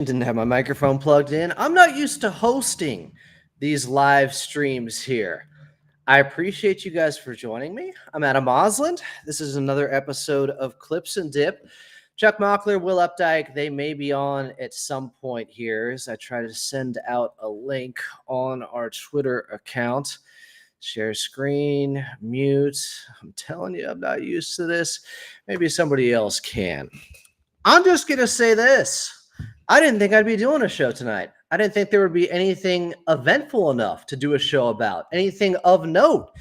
Didn't have my microphone plugged in. I'm not used to hosting these live streams here. I appreciate you guys for joining me. I'm Adam Osland. This is another episode of Clips and Dip. Chuck Mockler, Will Updike, they may be on at some point here as I try to send out a link on our Twitter account. Share screen, mute. I'm telling you, I'm not used to this. Maybe somebody else can. I'm just going to say this. I didn't think I'd be doing a show tonight. I didn't think there would be anything eventful enough to do a show about, anything of note.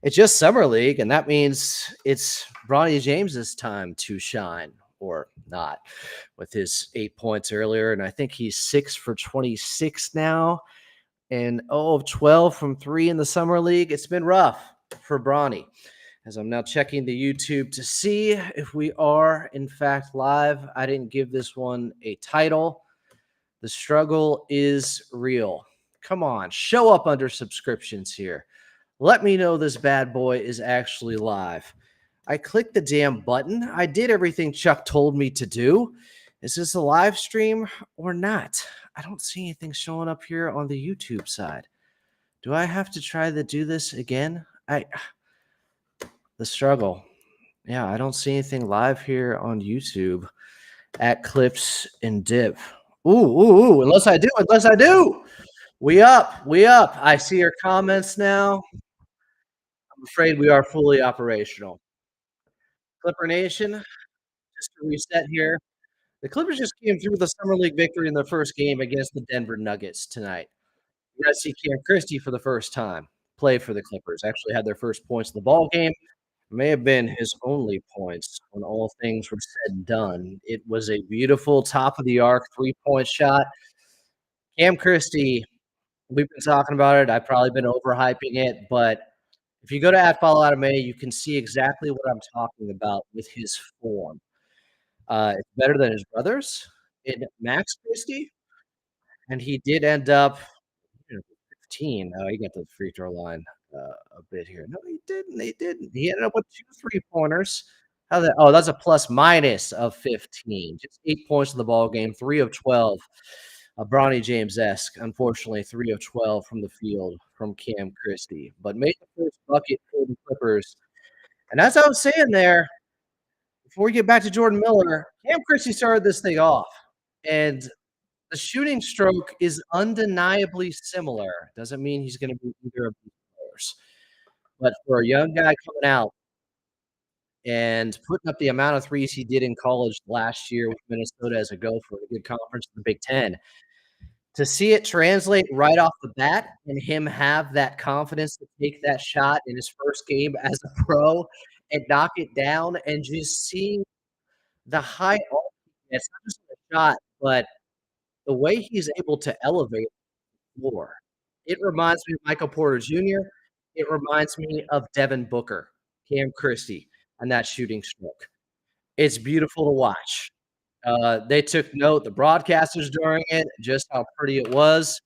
It's just Summer League, and that means it's Bronny James's time to shine, or not, with his 8 points earlier. And I think he's 6 for 26 now, and 0 of 12 from 3 in the Summer League. It's been rough for Bronny, as I'm now checking the YouTube to see if we are, in fact, live. I didn't give this one a title. The struggle is real. Come on, show up under subscriptions here. Let me know this bad boy is actually live. I clicked the damn button. I did everything Chuck told me to do. Is this a live stream or not? I don't see anything showing up here on the YouTube side. Do I have to try to do this again? The struggle. Yeah, I don't see anything live here on YouTube at Clips and Dip. Ooh. Unless I do. We up. I see your comments now. I'm afraid we are fully operational. Clipper Nation, just to reset here. The Clippers just came through with a Summer League victory in their first game against the Denver Nuggets tonight. You guys see Cam Christie for the first time play for the Clippers. Actually had their first points in the ball game. May have been his only points when all things were said and done. It was a beautiful top of the arc 3-point shot. Cam Christie, we've been talking about it. I've probably been overhyping it, but if you go to @FollowAdamA, you can see exactly what I'm talking about with his form. It's better than his brothers in Max Christie, and he did end up 15. He got to the free throw line a bit here. No, he didn't. He ended up with 2 3-pointers. That's a plus minus of 15. Just 8 points in the ball game, 3 of 12. Bronny James-esque. Unfortunately, 3 of 12 from the field from Cam Christie, but made the first bucket for the Clippers. And as I was saying there, before we get back to Jordan Miller, Cam Christie started this thing off, and the shooting stroke is undeniably similar. Doesn't mean he's going to be either of these players. But for a young guy coming out and putting up the amount of threes he did in college last year with Minnesota as a gopher, a good conference in the Big Ten, to see it translate right off the bat and him have that confidence to take that shot in his first game as a pro and knock it down, and just seeing the high it's not just the shot, but the way he's able to elevate the floor. It reminds me of Michael Porter Jr. It reminds me of Devin Booker, Cam Christie, and that shooting stroke. It's beautiful to watch. They took note, the broadcasters during it, just how pretty it was.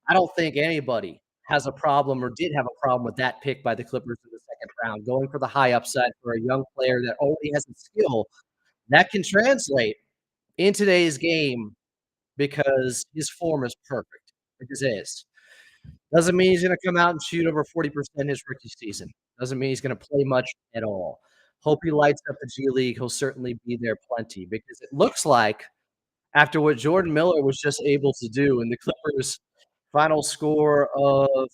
I don't think anybody has a problem or did have a problem with that pick by the Clippers in the second round, going for the high upside for a young player that only has a skill that can translate in today's game because his form is perfect. It just is. Doesn't mean he's going to come out and shoot over 40% his rookie season. Doesn't mean he's going to play much at all. Hope he lights up the G League. He'll certainly be there plenty, because it looks like after what Jordan Miller was just able to do in the Clippers' final score of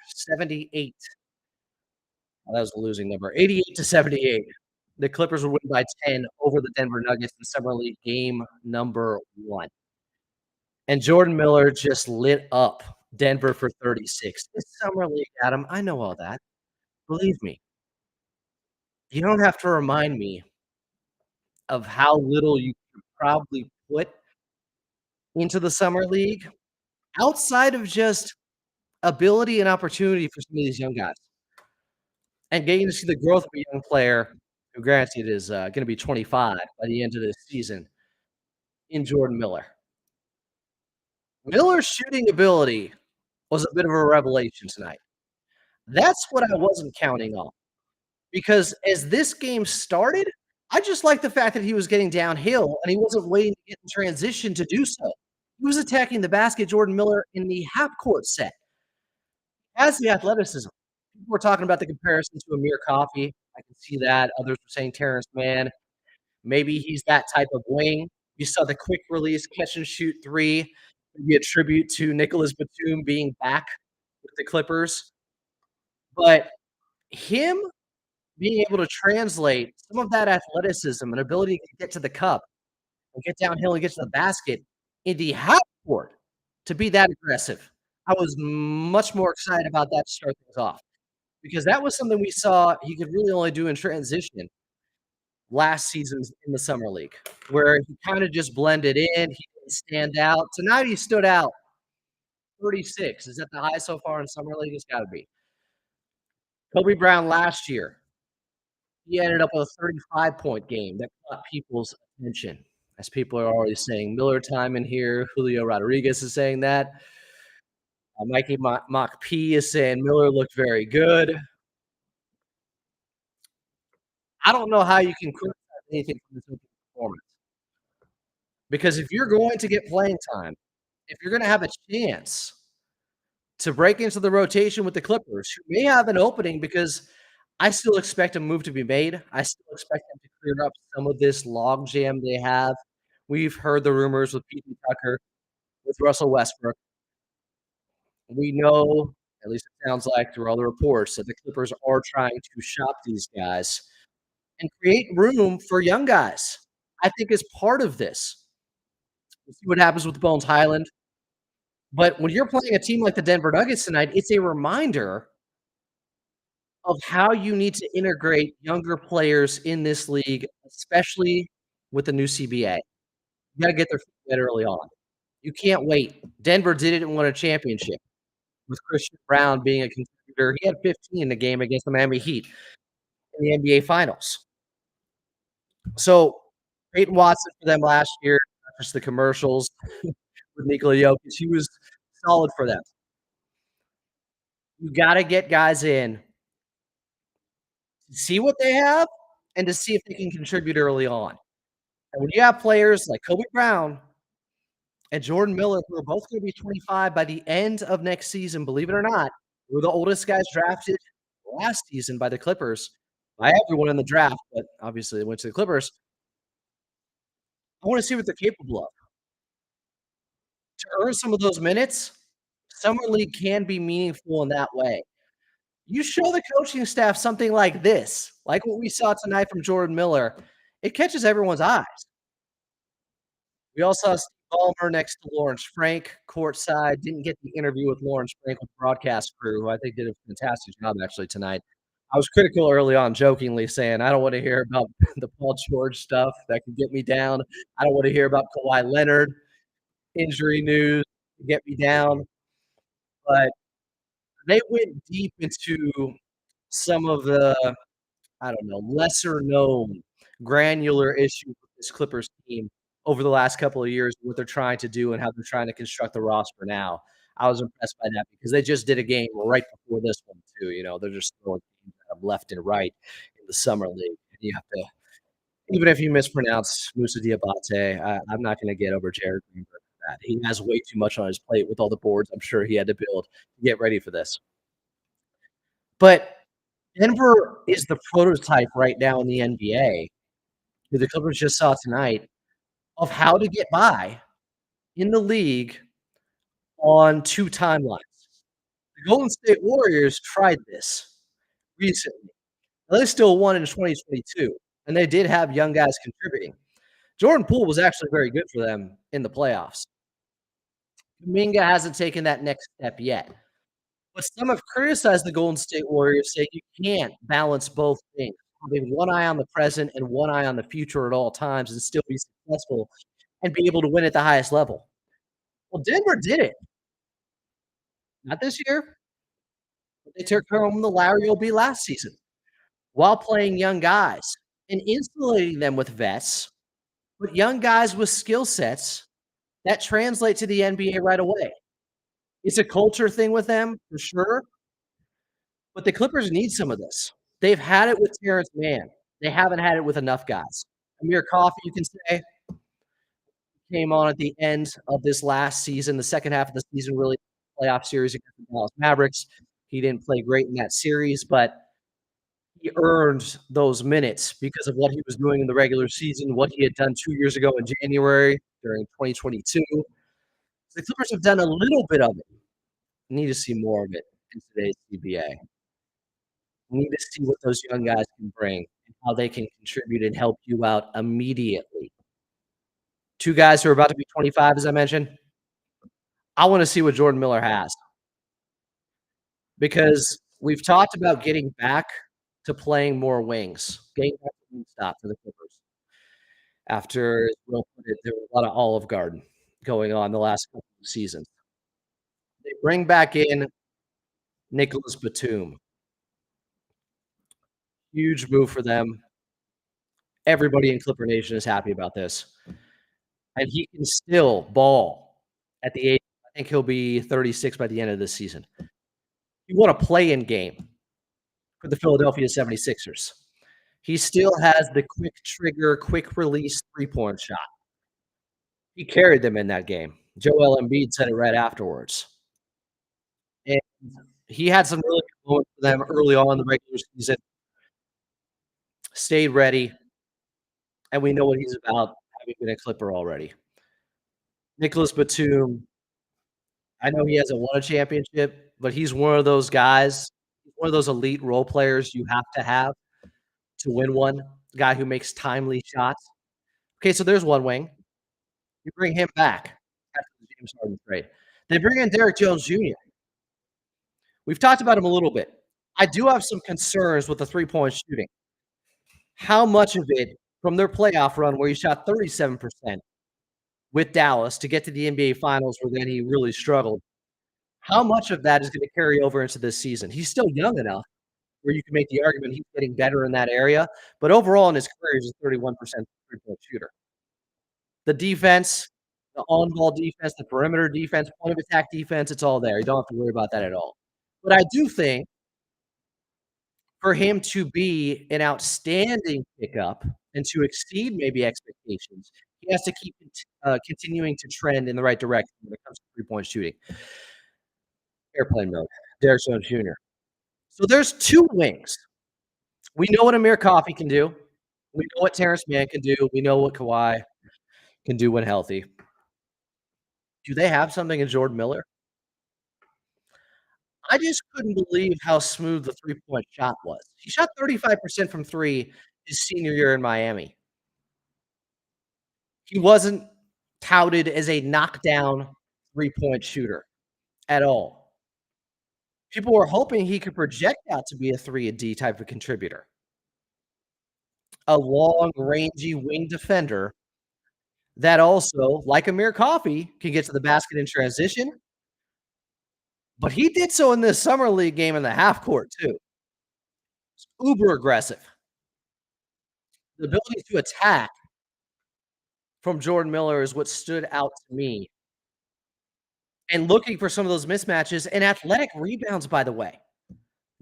78. That was a losing number. 88-78. The Clippers would win by 10 over the Denver Nuggets in Summer League game number 1. And Jordan Miller just lit up Denver for 36. It's Summer League, Adam. I know all that. Believe me. You don't have to remind me of how little you could probably put into the Summer League outside of just ability and opportunity for some of these young guys. And getting to see the growth of a young player who, granted, is going to be 25 by the end of this season in Jordan Miller. Miller's shooting ability was a bit of a revelation tonight. That's what I wasn't counting on. Because as this game started, I just like the fact that he was getting downhill and he wasn't waiting to get in transition to do so. He was attacking the basket, Jordan Miller, in the half court set. Has the athleticism. People were talking about the comparison to Amir Coffey. I can see that. Others were saying Terrence Mann. Maybe he's that type of wing. You saw the quick release catch and shoot three. Maybe a tribute to Nicholas Batum being back with the Clippers. But him being able to translate some of that athleticism and ability to get to the cup and get downhill and get to the basket in the half court to be that aggressive. I was much more excited about that to start things off because that was something we saw he could really only do in transition last season in the summer league, where he kind of just blended in. He didn't stand out. Tonight he stood out. 36. Is that the high so far in summer league? It's got to be. Kobe Brown last year, he ended up with a 35-point game that caught people's attention. As people are already saying, Miller time in here. Julio Rodriguez is saying that. Mikey Mock P is saying Miller looked very good. I don't know how you can criticize anything from this performance because if you're going to get playing time, if you're going to have a chance to break into the rotation with the Clippers, who may have an opening because I still expect a move to be made. I still expect them to clear up some of this logjam they have. We've heard the rumors with PJ Tucker, with Russell Westbrook. We know, at least it sounds like through all the reports, that the Clippers are trying to shop these guys and create room for young guys. I think is part of this. We'll see what happens with Bones Highland. But when you're playing a team like the Denver Nuggets tonight, it's a reminder of how you need to integrate younger players in this league, especially with the new CBA. You gotta get their feet wet early on. You can't wait. Denver did it and won a championship with Christian Brown being a contributor. He had 15 in the game against the Miami Heat in the NBA Finals. So, Peyton Watson for them last year, not just the commercials with Nikola Jokic, he was solid for them. You gotta get guys in to see what they have and to see if they can contribute early on. And when you have players like Kobe Brown and Jordan Miller, who are both gonna be 25 by the end of next season, believe it or not, were the oldest guys drafted last season by the Clippers, by everyone in the draft, but obviously they went to the Clippers. I wanna see what they're capable of. To earn some of those minutes, summer league can be meaningful in that way. You show the coaching staff something like this, like what we saw tonight from Jordan Miller, it catches everyone's eyes. We also saw Steve Ballmer next to Lawrence Frank courtside. Didn't get the interview with Lawrence Frank with the broadcast crew, who I think did a fantastic job actually tonight. I was critical early on, jokingly saying, "I don't wanna hear about the Paul George stuff that can get me down. I don't wanna hear about Kawhi Leonard injury news to get me down." But they went deep into some of the, I don't know, lesser known granular issues with this Clippers team over the last couple of years, what they're trying to do and how they're trying to construct the roster now. I was impressed by that because they just did a game right before this one too, they're just throwing teams at 'em left and right in the summer league. You have to, even if you mispronounce Musa Diabate, I'm not gonna get over Jared Greenberg for that. He has way too much on his plate with all the boards I'm sure he had to build to get ready for this. But Denver is the prototype right now in the NBA, who the Clippers just saw tonight, of how to get by in the league on 2 timelines. The Golden State Warriors tried this recently. Now, they still won in 2022, and they did have young guys contributing. Jordan Poole was actually very good for them in the playoffs. Kuminga hasn't taken that next step yet. But some have criticized the Golden State Warriors, saying you can't balance both things, having one eye on the present and one eye on the future at all times and still be successful and be able to win at the highest level. Well, Denver did it. Not this year, but they took home the Larry OB last season while playing young guys and insulating them with vets, but young guys with skill sets that translate to the NBA right away. It's a culture thing with them for sure, but the Clippers need some of this. They've had it with Terrence Mann. They haven't had it with enough guys. Amir Coffey, you can say, came on at the end of this last season, the second half of the season, really playoff series against the Dallas Mavericks. He didn't play great in that series, but he earned those minutes because of what he was doing in the regular season, what he had done 2 years ago in January during 2022. The Clippers have done a little bit of it. Need to see more of it in today's CBA. Need to see what those young guys can bring and how they can contribute and help you out immediately. 2 guys who are about to be 25, as I mentioned. I wanna see what Jordan Miller has because we've talked about getting back to playing more wings, getting back to wing stop for the Clippers after, as Will put it, there was a lot of Olive Garden going on the last couple of seasons. They bring back in Nicholas Batum. Huge move for them. Everybody in Clipper Nation is happy about this, and he can still ball at the age I think he'll be 36 by the end of this season. He won a play-in game for the Philadelphia 76ers. He still has the quick trigger, quick release three-point shot. He carried them in that game. Joel Embiid said it right afterwards. And he had some really good moments for them early on in the regular season, stayed ready, and we know what he's about, having been a Clipper already. Nicholas Batum, I know he hasn't won a championship, but he's one of those guys, one of those elite role players you have to win one, the guy who makes timely shots. Okay, so there's one wing. You bring him back after the James Harden trade. They bring in Derrick Jones Jr. We've talked about him a little bit. I do have some concerns with the three-point shooting. How much of it from their playoff run where he shot 37% with Dallas to get to the NBA Finals where then he really struggled, how much of that is gonna carry over into this season? He's still young enough where you can make the argument he's getting better in that area, but overall in his career, he's a 31% three-point shooter. The defense, the on-ball defense, the perimeter defense, point of attack defense, it's all there. You don't have to worry about that at all. But I do think for him to be an outstanding pickup and to exceed maybe expectations, he has to keep continuing to trend in the right direction when it comes to three-point shooting. Airplane mode, Derrick Jones Jr. So there's 2 wings. We know what Amir Coffey can do. We know what Terrence Mann can do. We know what Kawhi can do when healthy. Do they have something in Jordan Miller? I just couldn't believe how smooth the three-point shot was. He shot 35% from 3 his senior year in Miami. He wasn't touted as a knockdown three-point shooter at all. People were hoping he could project out to be a 3 and D type of contributor. A long, rangy wing defender that also, like Amir Coffey, can get to the basket in transition, but he did so in this summer league game in the half court too. Uber aggressive. The ability to attack from Jordan Miller is what stood out to me. And looking for some of those mismatches and athletic rebounds, by the way,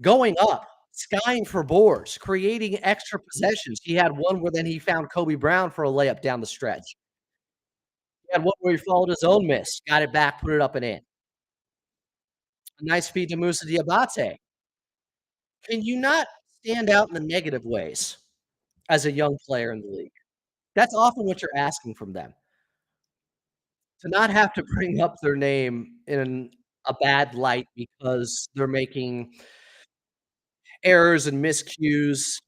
going up, skying for boards, creating extra possessions. He had one where then he found Kobe Brown for a layup down the stretch. He had one where he followed his own miss, got it back, put it up and in. A nice feed to Musa Diabate. Can you not stand out in the negative ways as a young player in the league? That's often what you're asking from them. To not have to bring up their name in a bad light because they're making errors and miscues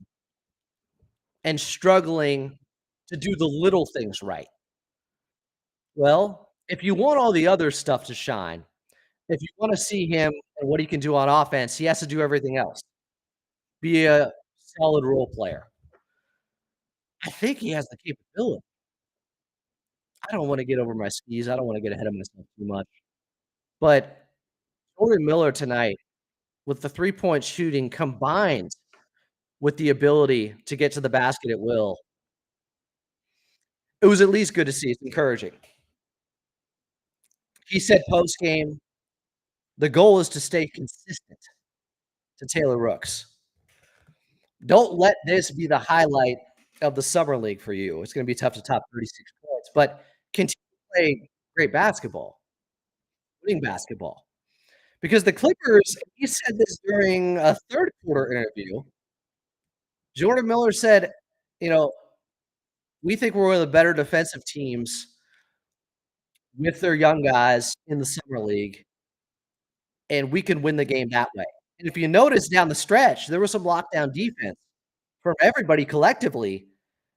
and struggling to do the little things right. Well, if you want all the other stuff to shine, if you wanna see him and what he can do on offense, he has to do everything else. Be a solid role player. I think he has the capability. I don't wanna get over my skis. I don't wanna get ahead of myself too much. But Jordan Miller tonight, with the three-point shooting combined with the ability to get to the basket at will, it was at least good to see. It's encouraging. He said post-game, "The goal is to stay consistent," to Taylor Rooks. Don't let this be the highlight of the summer league for you. It's gonna be tough to top 36 points, but continue to play great basketball, winning basketball. Because the Clippers, he said this during a third quarter interview. Jordan Miller said, you know, "We think we're one of the better defensive teams with their young guys in the summer league, and we can win the game that way." And if you notice down the stretch, there was some lockdown defense from everybody collectively.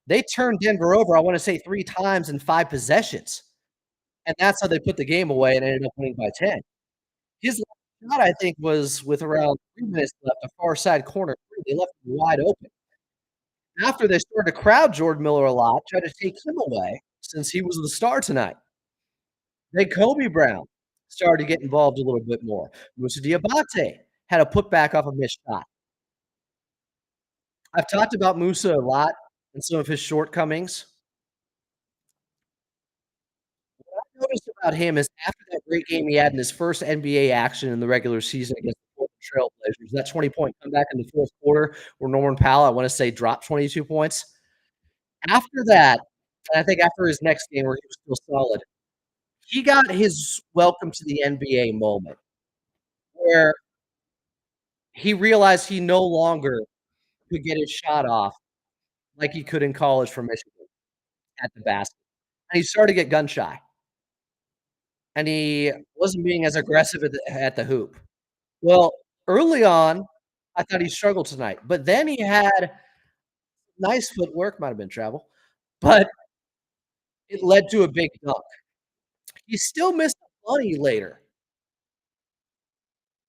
They turned Denver over, I wanna say 3 times in 5 possessions, and that's how they put the game away and ended up winning by 10. His last shot, I think, was with around 3 minutes left, a far side corner three. They left him wide open. After they started to crowd Jordan Miller a lot, tried to take him away since he was the star tonight. Then Kobe Brown started to get involved a little bit more. Musa Diabate had a putback off a missed shot. I've talked about Musa a lot and some of his shortcomings. What I noticed about him is after that great game he had in his first NBA action in the regular season against the Portland Trail Blazers, that 20-point comeback in the fourth quarter where Norman Powell, I wanna say, dropped 22 points. After that, and I think after his next game where he was still solid, he got his welcome to the NBA moment where he realized he no longer could get his shot off like he could in college from Michigan at the basket, and he started to get gun shy, and he wasn't being as aggressive at the hoop. Well, early on, I thought he struggled tonight, but then he had nice footwork, might have been travel, but it led to a big dunk. He still missed a bunny later,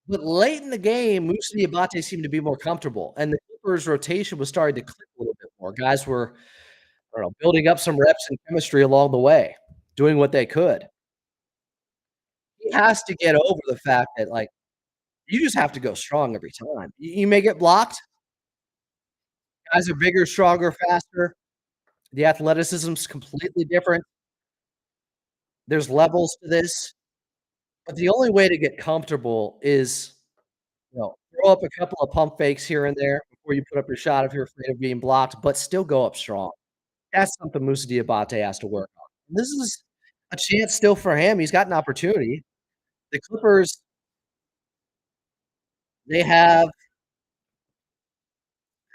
but late in the game, Musa Diabate seemed to be more comfortable, and the Clippers' rotation was starting to click a little bit more. Guys were, I don't know, building up some reps and chemistry along the way, doing what they could. He has to get over the fact that, like, you just have to go strong every time. You may get blocked. Guys are bigger, stronger, faster. The athleticism's completely different. There's levels to this, but the only way to get comfortable is, throw up a couple of pump fakes here and there before you put up your shot if you're afraid of being blocked, but still go up strong. That's something Musa Diabate has to work on. This is a chance still for him. He's got an opportunity. The Clippers, they have,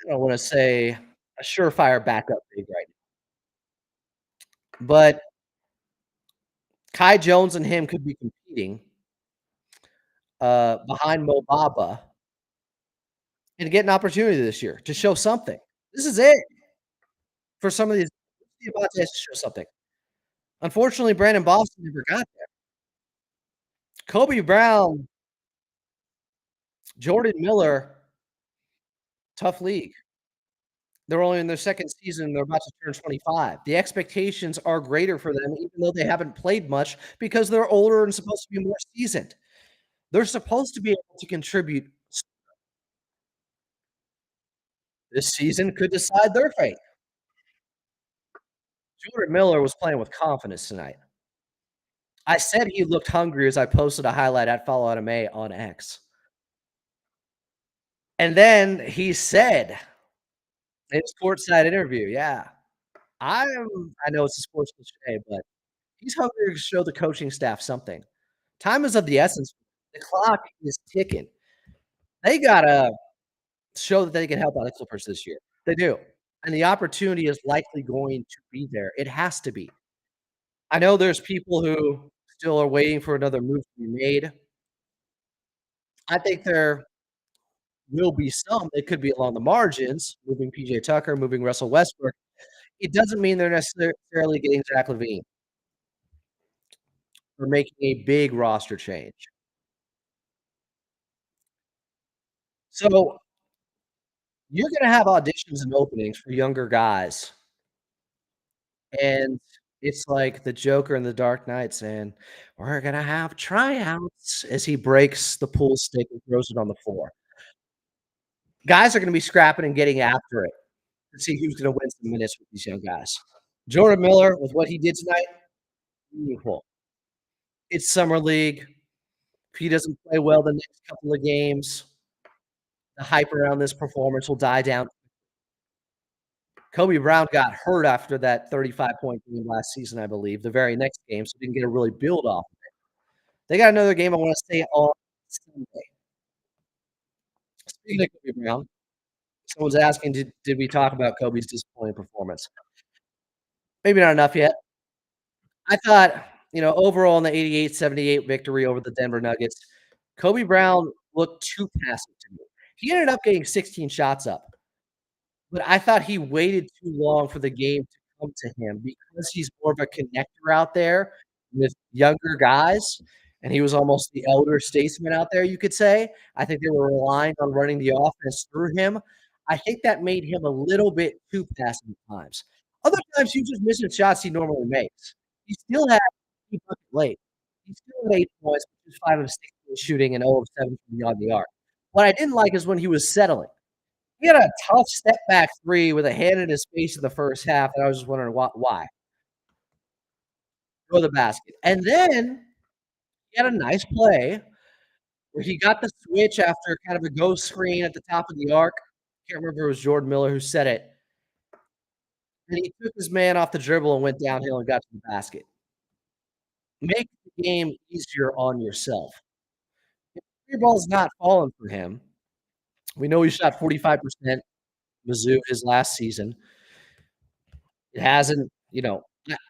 I don't wanna say a surefire backup big right now, but Kai Jones and him could be competing, behind Mo Bamba and get an opportunity this year to show something. This is it for some of these. Diabate has to show something. Unfortunately, Brandon Boston never got there. Kobe Brown, Jordan Miller, tough league. They're only in their second season, they're about to turn 25. The expectations are greater for them even though they haven't played much because they're older and supposed to be more seasoned. They're supposed to be able to contribute. This season could decide their fate. Jordan Miller was playing with confidence tonight. I said he looked hungry as I posted a highlight at Follow Anime on X. And then he said in his courtside interview, yeah, I know it's a sports cliche, but he's hungry to show the coaching staff something. Time is of the essence. The clock is ticking. They gotta show that they can help out the Clippers this year. They do. And the opportunity is likely going to be there. It has to be. I know there's people who still are waiting for another move to be made. I think there will be some. They could be along the margins, moving PJ Tucker, moving Russell Westbrook. It doesn't mean they're necessarily getting Zach LaVine or making a big roster change. So you're gonna have auditions and openings for younger guys, and it's like the Joker in The Dark Knight saying, "We're gonna have tryouts," as he breaks the pool stick and throws it on the floor. Guys are gonna be scrapping and getting after it to see who's gonna win some minutes with these young guys. Jordan Miller, with what he did tonight, beautiful. It's summer league. If he doesn't play well the next couple of games, the hype around this performance will die down Kobe Brown got hurt after that 35-point game last season, I believe, the very next game, so didn't get to really build off. They got another game I wanna say on Sunday. Speaking of Kobe Brown, someone's asking, did we talk about Kobe's disappointing performance? Maybe not enough yet. I thought, overall in the 88-78 victory over the Denver Nuggets, Kobe Brown looked too passive to me. He ended up getting 16 shots up. But I thought he waited too long for the game to come to him because he's more of a connector out there with younger guys, and he was almost the elder statesman out there, you could say. I think they were relying on running the offense through him. I think that made him a little bit too passive at times. Other times, he was just missing shots he normally makes. He still had he bucket late. He still had 8 points, which is 5 of 16 shooting and 0 of 7 from beyond the arc. What I didn't like is when he was settling. He had a tough step back three with a hand in his face in the first half, and I was just wondering why. Go to the basket. And then he had a nice play where he got the switch after kind of a ghost screen at the top of the arc. Can't remember if it was Jordan Miller who said it. And he took his man off the dribble and went downhill and got to the basket. Make the game easier on yourself. If the three ball's not falling for him, we know he shot 45% Mizzou his last season. It hasn't,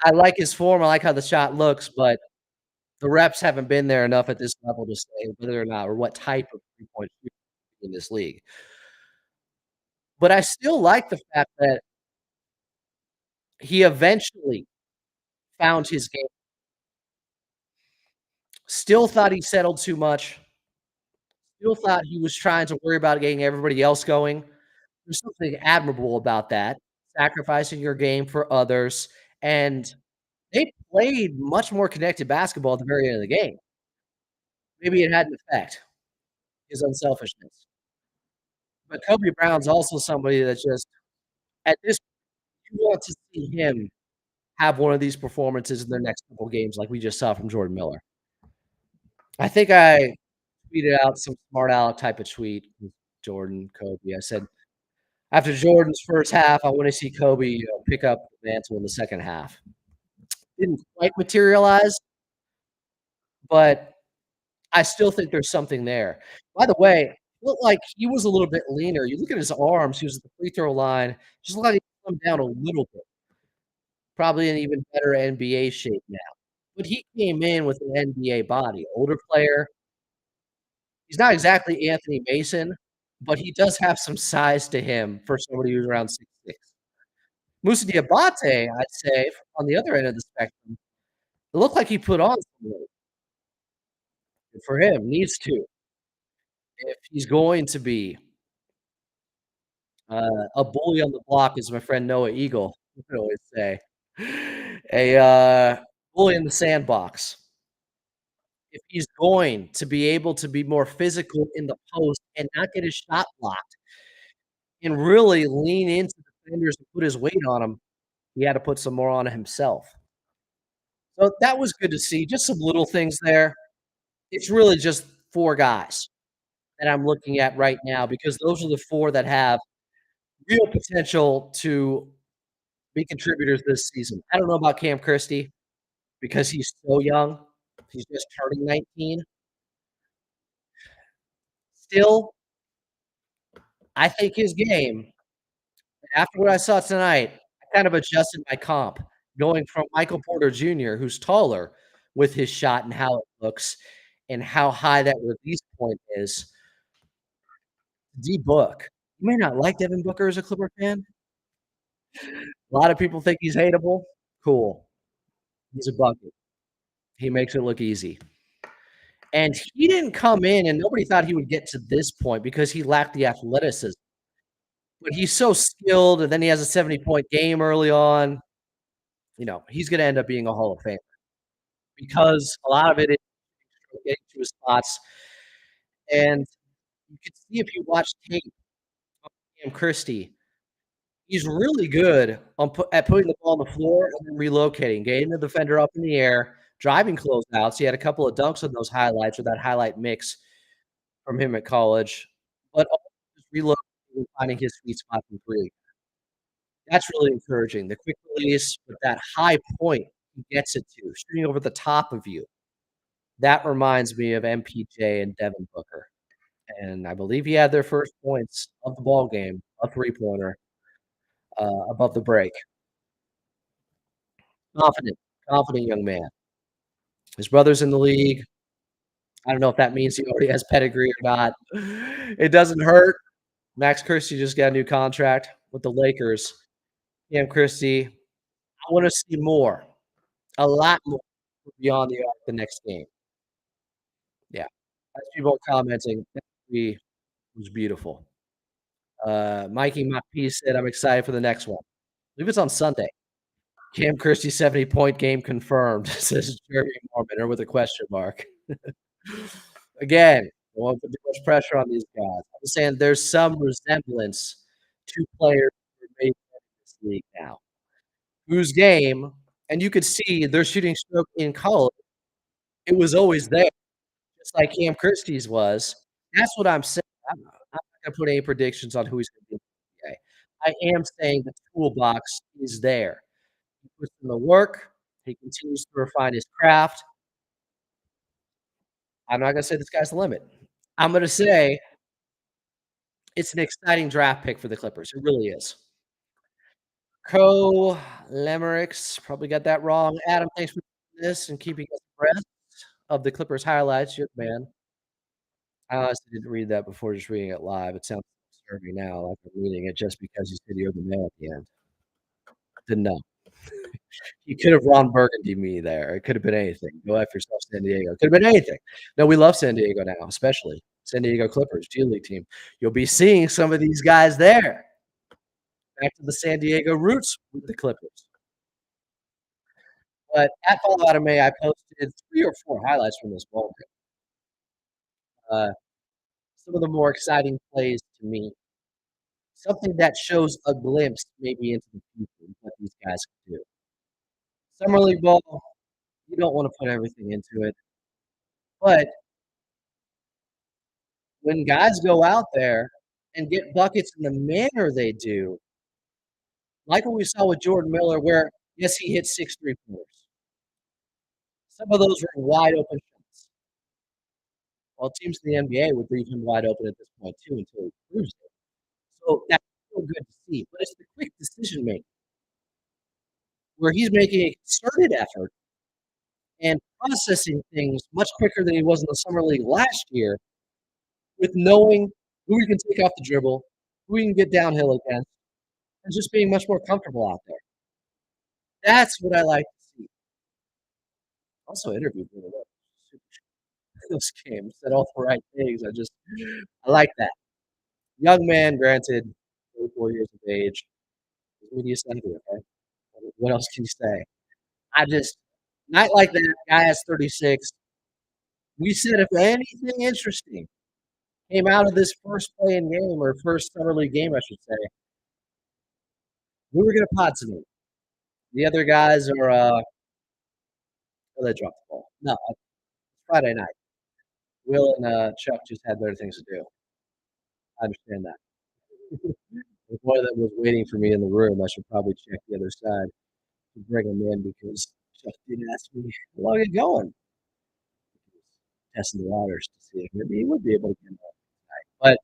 I like his form, I like how the shot looks, but the reps haven't been there enough at this level to say whether or not or what type of three-point shooter in this league. But I still like the fact that he eventually found his game. Still thought he settled too much. Still thought he was trying to worry about getting everybody else going. There's something admirable about that, sacrificing your game for others, and they played much more connected basketball at the very end of the game. Maybe it had an effect, his unselfishness. But Kobe Brown's also somebody that just at this you want to see him have one of these performances in the next couple games like we just saw from Jordan Miller. I think I tweeted out some smart aleck type of tweet with Jordan, Kobe. I said, "After Jordan's first half, I wanna see Kobe, pick up the mantle in the second half." Didn't quite materialize, but I still think there's something there. By the way, looked like he was a little bit leaner. You look at his arms, he was at the free throw line, just looked like he slimmed down a little bit. Probably in even better NBA shape now. But he came in with an NBA body, older player. He's not exactly Anthony Mason, but he does have some size to him for somebody who's around 6'6". Moussa Diabate, I'd say, on the other end of the spectrum, it looked like he put on some weight. Good for him, needs to. If he's going to be, a bully on the block, as my friend Noah Eagle would always say, bully in the sandbox. If he's going to be able to be more physical in the post and not get his shot blocked and really lean into defenders and put his weight on them, he had to put some more on himself. So that was good to see, just some little things there. It's really just 4 guys that I'm looking at right now because those are the 4 that have real potential to be contributors this season. I don't know about Cam Christie because he's so young. He's just turning 19. Still, I think his game after what I saw tonight, I kind of adjusted my comp, going from Michael Porter Jr., who's taller with his shot and how it looks and how high that release point is. D Book. You may not like Devin Booker as a Clipper fan. A lot of people think he's hateable. Cool. He's a bucket. He makes it look easy. And he didn't come in, and nobody thought he would get to this point because he lacked the athleticism. But he's so skilled, and then he has a 70-point game early on. He's gonna end up being a Hall of Famer because a lot of it is getting to his spots. And you can see if you watch tape of Cam Christie, he's really good at putting the ball on the floor and then relocating, getting the defender up in the air, driving closeouts. He had a couple of dunks on those highlights or that highlight mix from him at college, but also just relocating and finding his sweet spot from three. That's really encouraging. The quick release with that high point he gets it to, shooting over the top of you. That reminds me of MPJ and Devin Booker, and I believe he had their first points of the ball game, a three-pointer, above the break. Confident, confident young man. His brother's in the league. I don't know if that means he already has pedigree or not. It doesn't hurt. Max Christie just got a new contract with the Lakers. Cam Christie, I wanna see more, a lot more beyond the arc the next game. Yeah. As people are commenting, that three was beautiful. Mikey Mapi said, "I'm excited for the next one." I believe it's on Sunday. Cam Christie 70-point game confirmed, says Jeremy Mormon, or with a question mark. Again, I won't put too much pressure on these guys. I'm just saying there's some resemblance to players who are made in this league now, whose game and you could see their shooting stroke in college, it was always there, just like Cam Christie's was. That's what I'm saying. I'm not gonna put any predictions on who he's gonna be in the NBA. I am saying the toolbox is there. He puts in the work, he continues to refine his craft. I'm not gonna say the sky's the limit. I'm gonna say it's an exciting draft pick for the Clippers. It really is. Co Lemericks probably got that wrong. Adam, thanks for this and keeping us abreast of the Clippers highlights. You're the man. I honestly didn't read that before just reading it live. It sounds disturbing now, like I'm reading it just because you said you're the man at the end. Didn't know. You could have Ron Burgundy me there. It could have been anything. Go after yourself, San Diego. Could have been anything. No, we love San Diego now, especially San Diego Clippers, G League team. You'll be seeing some of these guys there. Back to the San Diego roots with the Clippers. But at Fall Out of May, I posted 3 or 4 highlights from this ball game. Some of the more exciting plays to me. Something that shows a glimpse maybe into the future, what these guys can do. Summer league ball, you don't wanna put everything into it, but when guys go out there and get buckets in the manner they do, like what we saw with Jordan Miller, where, yes, he hit 6 three-pointers. Some of those were wide open shots. Well, teams in the NBA would leave him wide open at this point too until he proves it. So that's still good to see, but it's the quick decision making where he's making a concerted effort and processing things much quicker than he was in the summer league last year with knowing who he can take off the dribble, who he can get downhill against, and just being much more comfortable out there. That's what I like to see. Also interviewed really well. Those games, said all the right things. I like that. Young man, granted, 34 years of age. What do you say here, okay? What else can you say? I just night like that, guy has 36. We said if anything interesting came out of this first playing game or first summer league game, I should say, we were gonna pod tonight. The other guys are well, they dropped the ball. No, it's Friday night. Will and Chuck just had better things to do. I understand that. If one of them was waiting for me in the room, I should probably check the other side to bring him in because Chuck did ask me how long it going. Testing the waters to see if maybe he would be able to get him tonight. But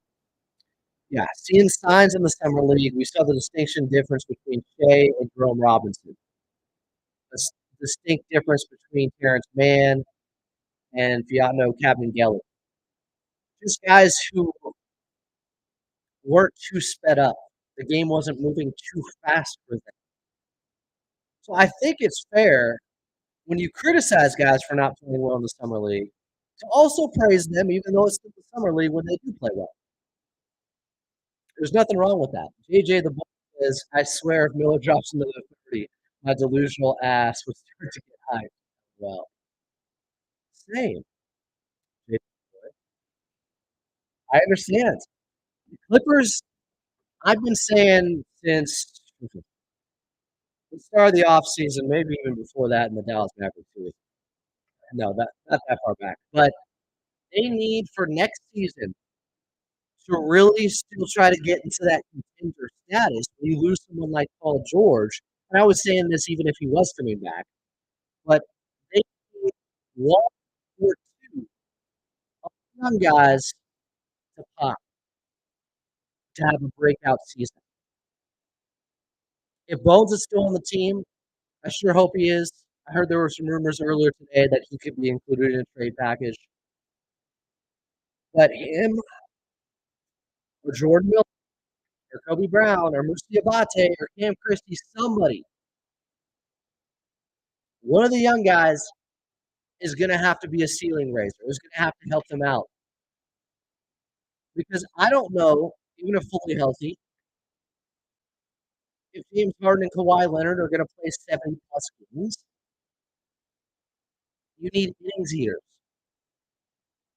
yeah, seeing signs in the summer league, we saw the distinction difference between Shea and Jerome Robinson. A distinct difference between Terrence Mann and Fiatno Kabengele. Just guys who weren't too sped up. The game wasn't moving too fast for them. So I think it's fair when you criticize guys for not playing well in the summer league to also praise them, even though it's the summer league when they do play well. There's nothing wrong with that. JJ the Bull says, I swear if Miller drops into the 30, my delusional ass would start to get hyped. Well, same. I understand. Clippers, I've been saying since the start of the offseason, maybe even before that in the Dallas Mavericks series. No, that not that far back. But they need for next season to really still try to get into that contender status when you lose someone like Paul George. And I was saying this even if he was coming back, but they need one or two young guys to pop to have a breakout season. If Bones is still on the team, I sure hope he is. I heard there were some rumors earlier today that he could be included in a trade package. But him or Jordan Miller or Kobe Brown or Musti Abate or Cam Christie, somebody, one of the young guys is going to have to be a ceiling raiser. Is going to have to help them out. Because I don't know, even if fully healthy, if James Harden and Kawhi Leonard are going to play 70-plus games. You need innings eaters.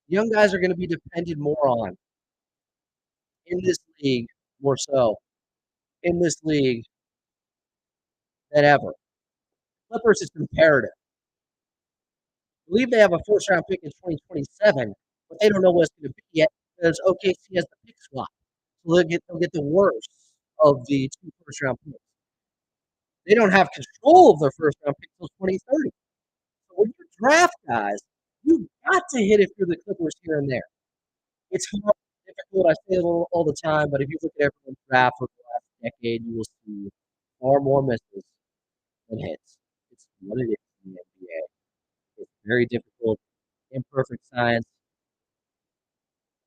Young guys are going to be depended more on in this league, more so in this league than ever. Clippers is imperative. I believe they have a first-round pick in 2027, but they don't know what it's going to be yet because OKC has the pick swap. So they'll get the worst of the two first-round picks. They don't have control of their first-round pick until 2030. So when you draft guys, you got to hit it for the Clippers here and there. It's hard, difficult. I say it all the time, but if you look at everyone's draft over the last decade, you will see far more misses than hits. It's what it is in the NBA. It's very difficult, imperfect science.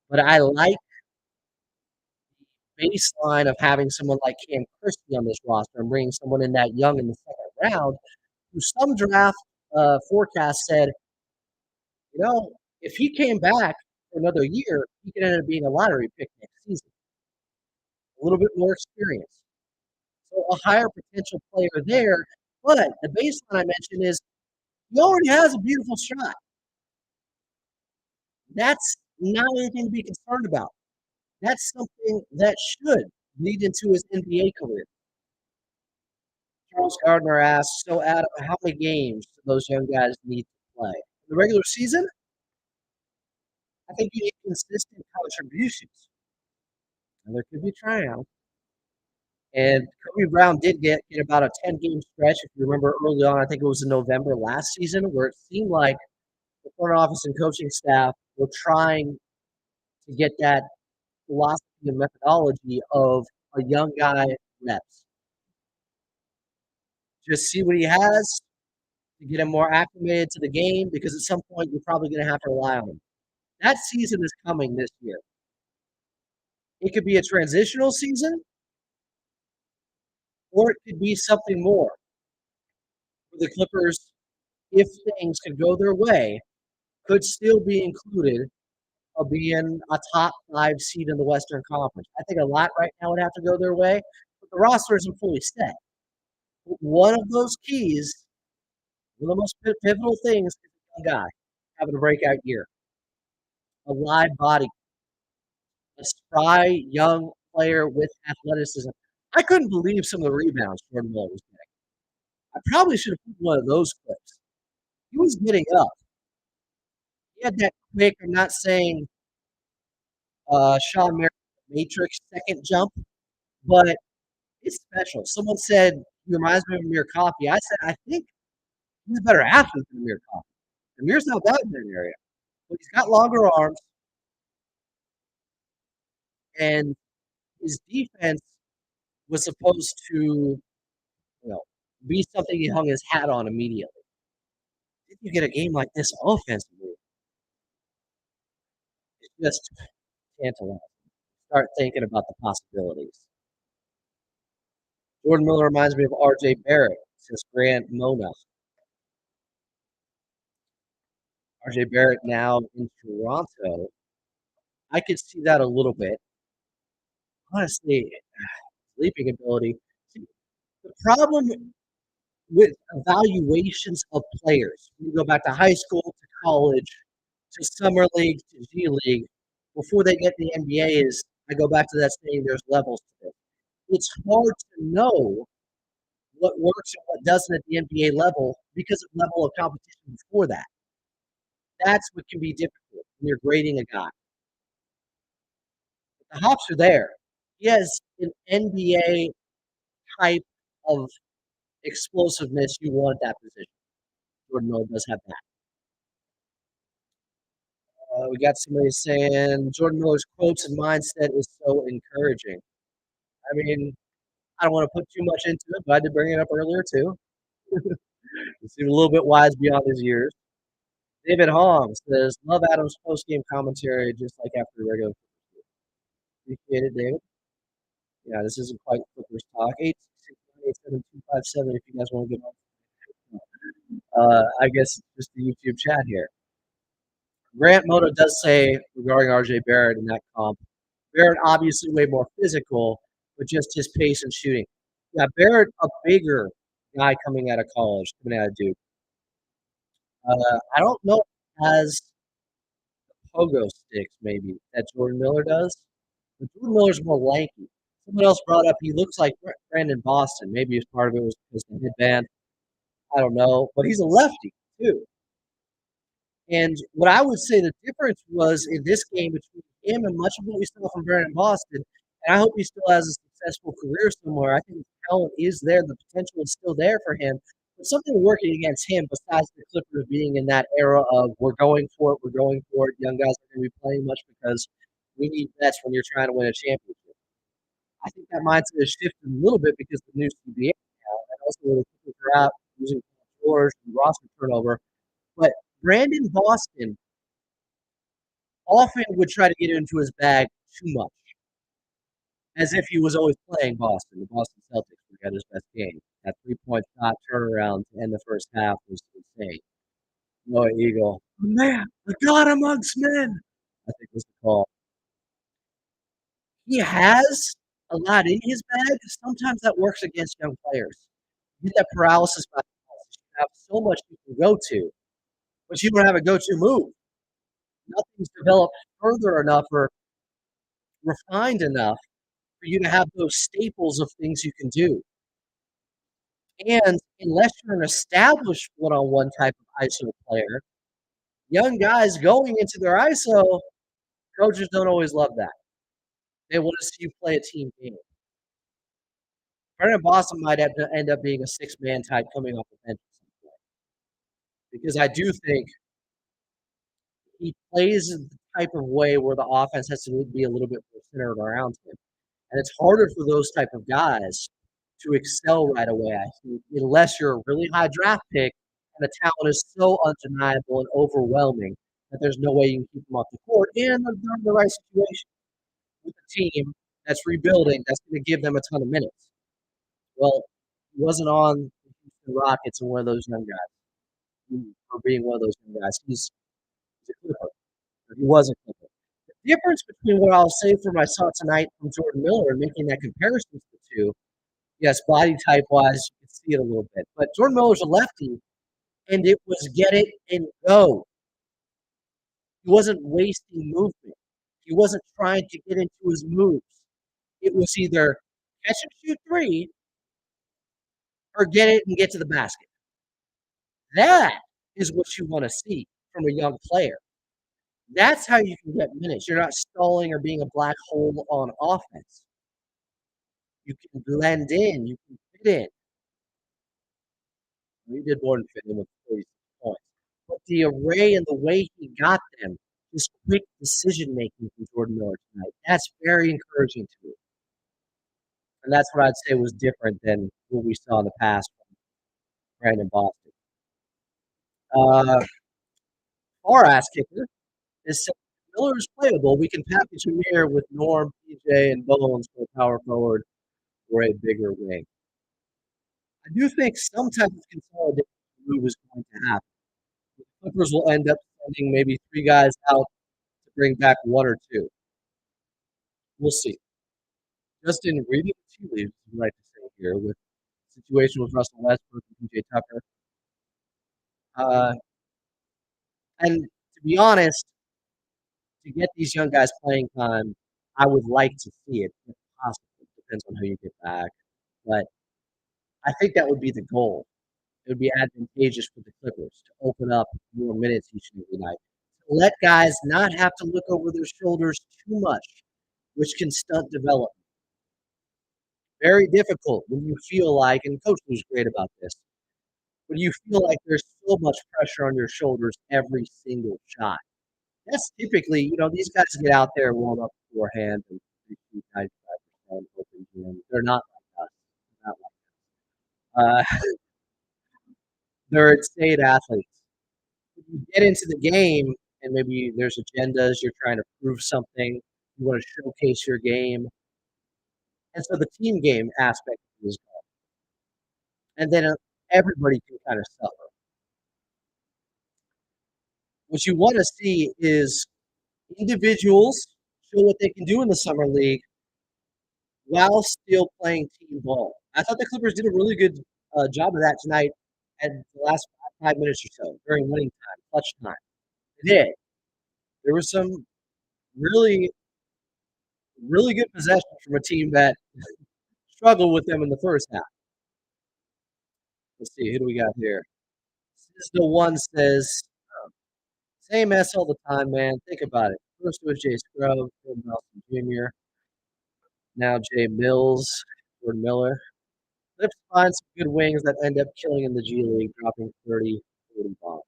But I like the baseline of having someone like Cam Christie on this roster and bringing someone in that young in the second round, who some draft forecast said, if he came back for another year, he could end up being a lottery pick next season. A little bit more experience. So a higher potential player there. But the baseline I mentioned is he already has a beautiful shot. That's not anything to be concerned about. That's something that should lead into his NBA career. Charles Gardner asks, so Adam, how many games do those young guys need to play? In the regular season, I think you need consistent contributions. And there could be tryouts. And Kobe Brown did get in about a 10-game stretch, if you remember early on, I think it was in November last season, where it seemed like the front office and coaching staff were trying to get that philosophy and methodology of a young guy reps. Just see what he has to get him more acclimated to the game, because at some point you're probably going to have to rely on him. That season is coming this year. It could be a transitional season, or it could be something more. For the Clippers, if things could go their way, could still be included of being a top 5 seed in the Western Conference. I think a lot right now would have to go their way, but the roster isn't fully set. But one of those keys, one of the most pivotal things, is a young guy having a breakout year, a live body, a spry young player with athleticism. I couldn't believe some of the rebounds Jordan Miller was getting. I probably should have put one of those clips. He was getting up. He had that quick, I'm not saying Sean Merritt Matrix second jump, but it's special. Someone said he reminds me of Amir Coffey. I said, I think he's a better athlete than Amir Coffey. Amir's not bad in that area, but he's got longer arms, and his defense was supposed to, be something he hung his hat on immediately. Did you get a game like this offensively? It's just tantalizing. Start thinking about the possibilities. Jordan Miller reminds me of R.J. Barrett, says Grant Mona. R.J. Barrett now in Toronto. I could see that a little bit. Honestly, sleeping ability. See, the problem with evaluations of players, when you go back to high school, to college, to summer league, to G League, before they get to the NBA is, I go back to that saying, there's levels to it. It's hard to know what works and what doesn't at the NBA level because of level of competition before that. That's what can be difficult when you're grading a guy. The hops are there. He has an NBA type of explosiveness you want at that position. Jordan Miller does have that. We got somebody saying Jordan Miller's quotes and mindset is so encouraging. I mean, I don't want to put too much into it, but I did bring it up earlier too. He seemed a little bit wise beyond his years. David Hong says, "Love Adams' post-game commentary, just like after the regular." Appreciate it, David. Yeah, this isn't quite Clippers talk. 866-987-257 if you guys want to get on. I guess it's just the YouTube chat here. Grant Moto does say regarding RJ Barrett in that comp, Barrett obviously way more physical, but just his pace and shooting. Yeah, Barrett a bigger guy coming out of college, coming out of Duke. I don't know if he has pogo sticks maybe that Jordan Miller does. But Jordan Miller's more lanky. Someone else brought up he looks like Brandon Boston. Maybe as part of it was because the headband. I don't know, but he's a lefty too. And what I would say the difference was in this game between him and much of what we saw from Brandon Boston, and I hope he still has a successful career somewhere. I think the talent is there, the potential is still there for him. But something working against him besides the Clippers being in that era of we're going for it, young guys are going to be playing much because we need bets when you're trying to win a championship. I think that mindset has shifted a little bit because of the new CBA now, and also where the Clippers are out using George and roster turnover. But Brandon Boston often would try to get into his bag too much, as if he was always playing Boston. The Boston Celtics were at his best game. That 3-point shot turnaround to end the first half was insane. Noah Eagle, man, the God amongst men, I think was the call. He has a lot in his bag. Sometimes that works against young players. You get that paralysis by analysis. You have so much you can go to, but you don't have a go-to move. Nothing's developed further enough or refined enough for you to have those staples of things you can do. And unless you're an established one-on-one type of ISO player, young guys going into their ISO, coaches don't always love that. They want to see you play a team game. Brandon Boston might have to end up being a six-man type coming off the bench at some point. Because I do think he plays in the type of way where the offense has to be a little bit more centered around him. And it's harder for those type of guys to excel right away, I think, unless you're a really high draft pick and the talent is so undeniable and overwhelming that there's no way you can keep them off the court and they're in the right situation with a team that's rebuilding that's going to give them a ton of minutes. Well, he wasn't on the Houston Rockets and one of those young guys for being one of those young guys. He's a Clipper. He was a Clipper. The difference between what I'll say for my saw tonight from Jordan Miller and making that comparison to the two, yes, body type wise, you can see it a little bit. But Jordan Miller's a lefty, and it was get it and go. He wasn't wasting movement. He wasn't trying to get into his moves. It was either catch and shoot three or get it and get to the basket. That is what you want to see from a young player. That's how you can get minutes. You're not stalling or being a black hole on offense. You can blend in. You can fit in. We did more than fit in with 46 points. But the array and the way he got them, his quick decision making from Jordan Miller tonight, that's very encouraging to me. And that's what I'd say was different than what we saw in the past from Brandon Boston. Our ass kicker is saying Miller is playable. We can package him here with Norm, PJ, and Bones for a power forward or a bigger wing. I do think some type of consolidation move is going to happen. The Clippers will end up sending maybe three guys out to bring back one or two. We'll see. Just in reading the tea leaves, I'd like to say here, with the situation with Russell Westbrook and PJ Tucker. And to be honest, to get these young guys playing time, I would like to see it if possible. Depends on who you get back. But I think that would be the goal. It would be advantageous for the Clippers to open up more minutes each and every night. Let guys not have to look over their shoulders too much which can stunt development. Very difficult when you feel like, and Coach was great about this, when you feel like there's so much pressure on your shoulders every single shot. That's typically, these guys get out there and warm up beforehand and they shoot 95% open gym. They're not like us. They're not they're insane athletes. When you get into the game and maybe there's agendas, you're trying to prove something, you want to showcase your game. And so the team game aspect is gone. And then everybody can kind of suffer. What you want to see is individuals show what they can do in the summer league while still playing team ball. I thought the Clippers did a really good job of that tonight at the last 5 minutes or so during winning time, clutch time. They did. There was some really, really good possession from a team that struggled with them in the first half. Let's see, who do we got here? This is the one says, same mess all the time, man. Think about it. First it was Jay Scruggs, then Nelson Jr., now Jay Mills, Jordan Miller. Let's find some good wings that end up killing in the G League, dropping 30, 40 bombs.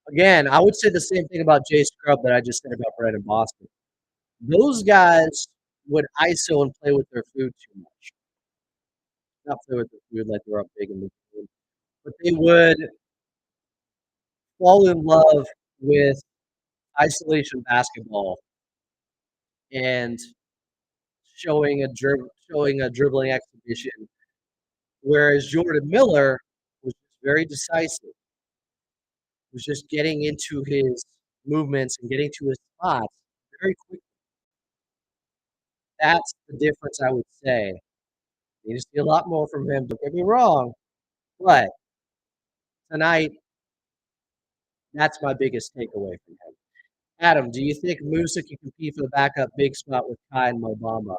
Again, I would say the same thing about Jay Scrub that I just said about Brandon Boston. Those guys would ISO and play with their food too much. Not play with their food like they're up big in the food, but they would fall in love with isolation basketball and showing a dribbling exhibition. Whereas Jordan Miller was very decisive, was just getting into his movements and getting to his spots very quickly. That's the difference, I would say. You need to see a lot more from him. Don't get me wrong, but tonight, that's my biggest takeaway from him. Adam, do you think Musa can compete for the backup big spot with Kai and Mobamba?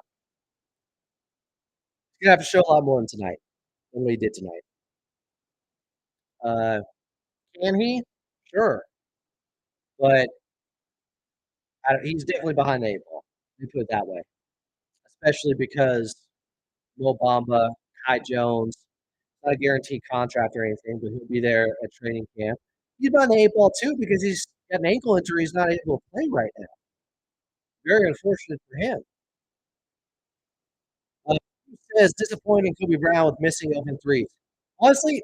He's gonna have to show a lot more tonight than what he did tonight. Uh, can he? Sure, but he's definitely behind the eight ball. Let me put it that way, especially because Mo Bamba, Kai Jones, not a guaranteed contract or anything, but he'll be there at training camp. He's behind the eight ball too because he's got an ankle injury. He's not able to play right now. Very unfortunate for him. Who says disappointing Kobe Brown with missing open threes? Honestly,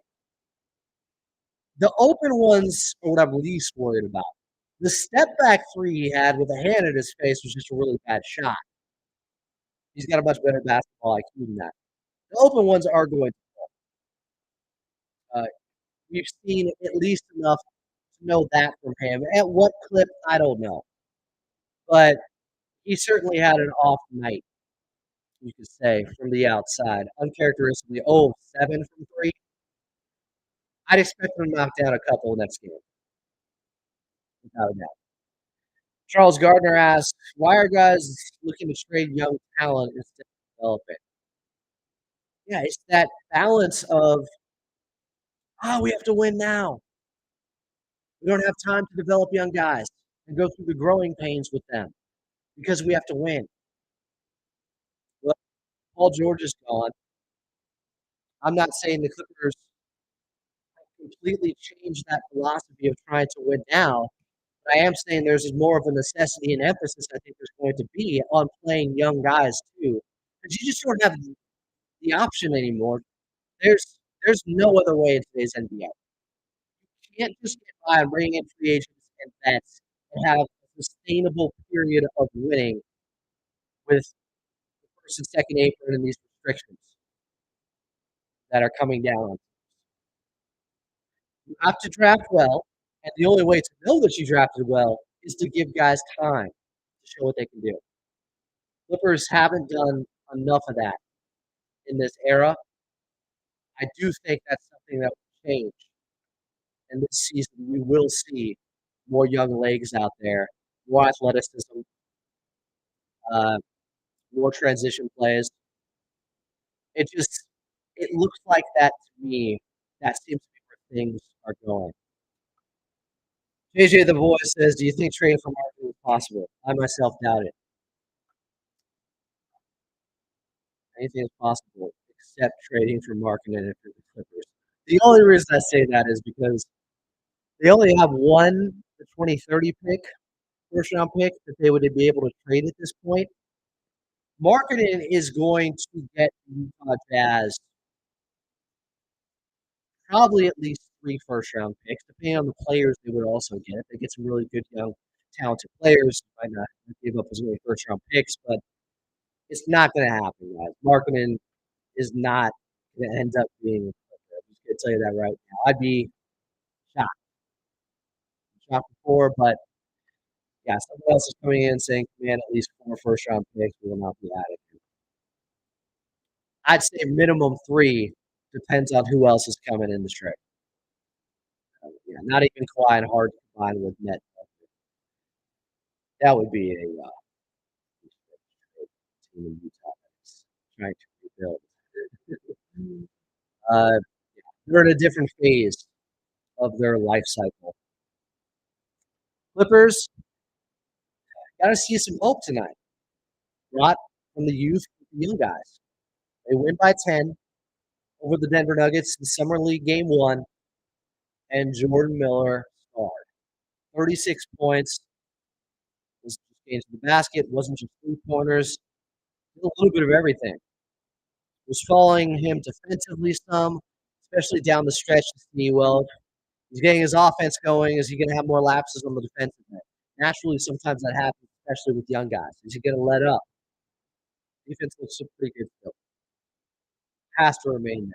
the open ones are what I'm least worried about. The step back three he had with a hand in his face was just a really bad shot. He's got a much better basketball IQ than that. The open ones are going to fall. We've seen at least enough to know that from him. At what clip, I don't know. But he certainly had an off night, you could say, from the outside. Uncharacteristically, 7 from 3. I'd expect him to knock down a couple next game, without a doubt. Charles Gardner asks, why are guys looking to trade young talent instead of developing? Yeah, it's that balance of, we have to win now. We don't have time to develop young guys and go through the growing pains with them because we have to win. Well, Paul George is gone. I'm not saying the Clippers completely changed that philosophy of trying to win now. But I am saying there's more of a necessity and emphasis I think there's going to be on playing young guys too. Because you just don't have the option anymore. There's no other way in today's NBA. You can't just get by and bring in free agents and vets and have a sustainable period of winning with the first and second apron and these restrictions that are coming down. You have to draft well, and the only way to know that you drafted well is to give guys time to show what they can do. Clippers haven't done enough of that in this era. I do think that's something that will change. And this season, we will see more young legs out there, more athleticism, uh, more transition plays. It looks like that to me. That seems to be where things are going. JJ the Voice says, do you think trading for Martin is possible. I myself doubt it. Anything is possible except trading for Markkinen for the Clippers. The only reason I say that is because they only have one the 2030 pick, first round pick that they would be able to trade at this point. Marketing is going to get the Utah Jazz probably at least three first round picks, depending on the players they would also get. If they get some really good young talented players, might not give up as many first round picks, but it's not going to happen, guys. Marketing is not going to end up being a Clipper. I'm just going to tell you that right now. I'd be shocked, shocked before, but yeah, someone else is coming in saying, man, at least four first round picks will not be added. I'd say minimum three depends on who else is coming in the trade. Yeah, not even Kawhi and Hard combined with net. That would be a team in Utah that's trying to rebuild. Uh, they're in a different phase of their life cycle. Clippers got to see some hope tonight. Brought from the youth with the young guys. They win by 10 over the Denver Nuggets in Summer League Game 1, and Jordan Miller starred. 36 points, was just getting to the basket, wasn't just three-pointers, a little bit of everything. Was following him defensively some, especially down the stretch to see, well, he's getting his offense going. Is he going to have more lapses on the defensive end? Naturally, sometimes that happens, especially with young guys. Is he going to let up? Defense looks pretty good still. Has to remain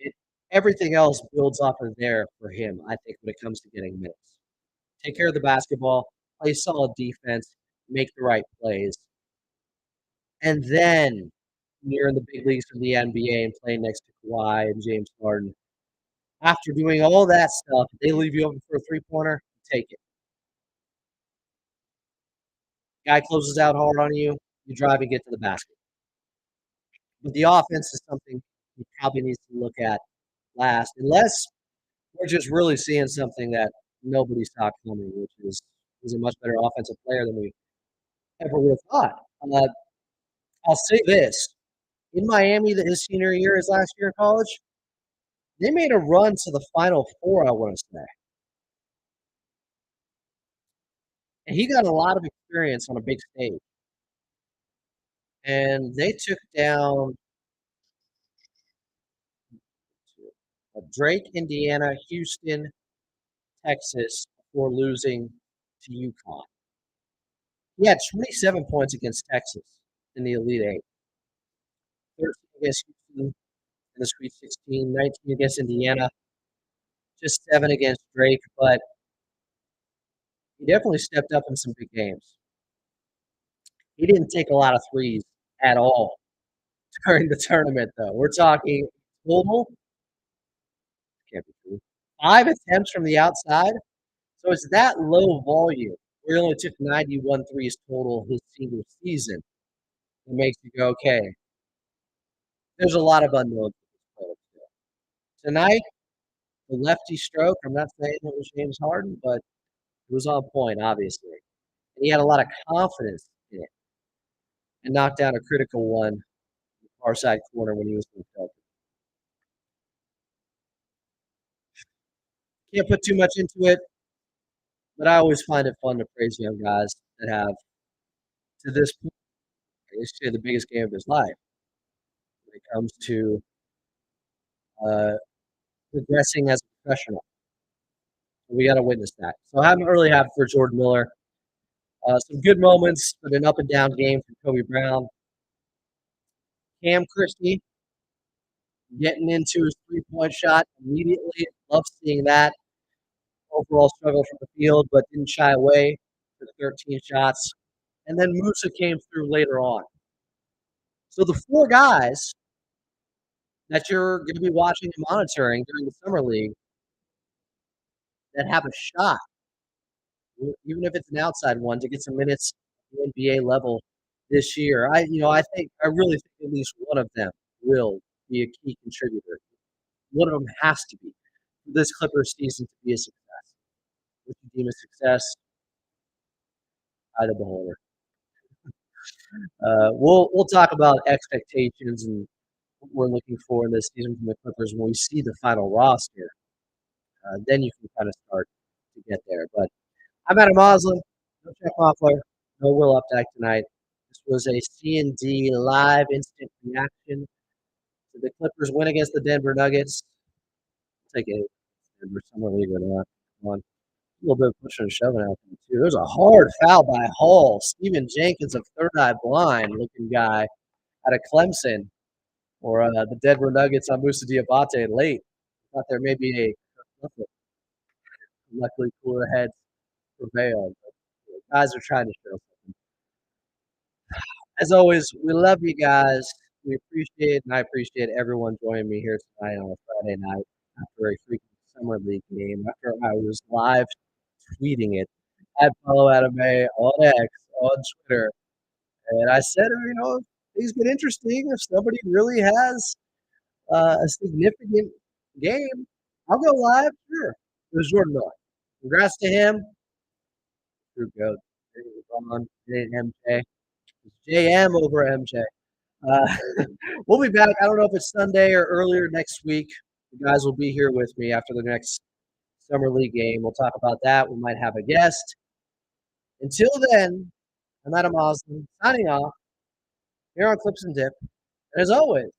there. Everything else builds off of there for him, I think, when it comes to getting minutes. Take care of the basketball, play solid defense, make the right plays. And then you're in the big leagues for the NBA and playing next to Kawhi and James Harden. After doing all that stuff, they leave you open for a three-pointer, take it. Guy closes out hard on you, you drive and get to the basket. But the offense is something he probably needs to look at last, unless we're just really seeing something that nobody saw coming, which is he's a much better offensive player than we ever would have thought. I'll say this. In Miami, his senior year, his last year in college, they made a run to the Final Four, I want to say. And he got a lot of experience on a big stage. And they took down Drake, Indiana, Houston, Texas before losing to UConn. He had 27 points against Texas in the Elite Eight, 13 against Houston in the Sweet 16, 19 against Indiana, just 7 against Drake, but he definitely stepped up in some big games. He didn't take a lot of threes at all during the tournament, though. We're talking total, can't be true, 5 attempts from the outside. So it's that low volume. We only took 91 threes total his senior season. It makes you go, okay, there's a lot of unknowns. Tonight, the lefty stroke, I'm not saying it was James Harden, but it was on point, obviously. And he had a lot of confidence in it and knocked down a critical one in the far side corner when he was in the Can't put too much into it, but I always find it fun to praise young guys that have, to this point, they say the biggest game of his life when it comes to uh, progressing as a professional. We got to witness that. So I haven't really had for Jordan Miller. Some good moments, but an up and down game for Kobe Brown. Cam Christie getting into his three-point shot immediately. Love seeing that. Overall struggle from the field, but didn't shy away for 13 shots. And then Musa came through later on. So the four guys that you're going to be watching and monitoring during the summer league that have a shot, even if it's an outside one, to get some minutes at the NBA level this year. I really think at least one of them will be a key contributor. One of them has to be for this Clippers season to be a success. Would you deem a success? Eye of the beholder. We'll talk about expectations and what we're looking for in this season from the Clippers when we see the final roster. Then you can kind of start to get there. But I'm Adam Moslin. No Chuck Hoffler. No Will Updike tonight. This was a C&D live instant reaction to the Clippers win against the Denver Nuggets. Take a Denver summer league or not. Come on. A little bit of pushing and shoving out there, too. There's a hard foul by Hall. Steven Jenkins, a third eye blind looking guy out of Clemson, or the Denver Nuggets on Musa Diabate late. Thought there may be a luckily cooler heads prevailed. But guys are trying to show something. As always, we love you guys. We appreciate and I appreciate everyone joining me here tonight on a Friday night after a freaking summer league game. After I was live tweeting it at Follow Anime on X on Twitter, and I said, things get interesting if somebody really has a significant game. I'll go live. Sure, it was Jordan Miller. Congrats to him. True goat. It ain't MJ. It's JM over MJ. Uh, we'll be back. I don't know if it's Sunday or earlier next week. You guys will be here with me after the next summer league game. We'll talk about that. We might have a guest. Until then, I'm Adam Osmond signing off here on Clips and Dip. And as always,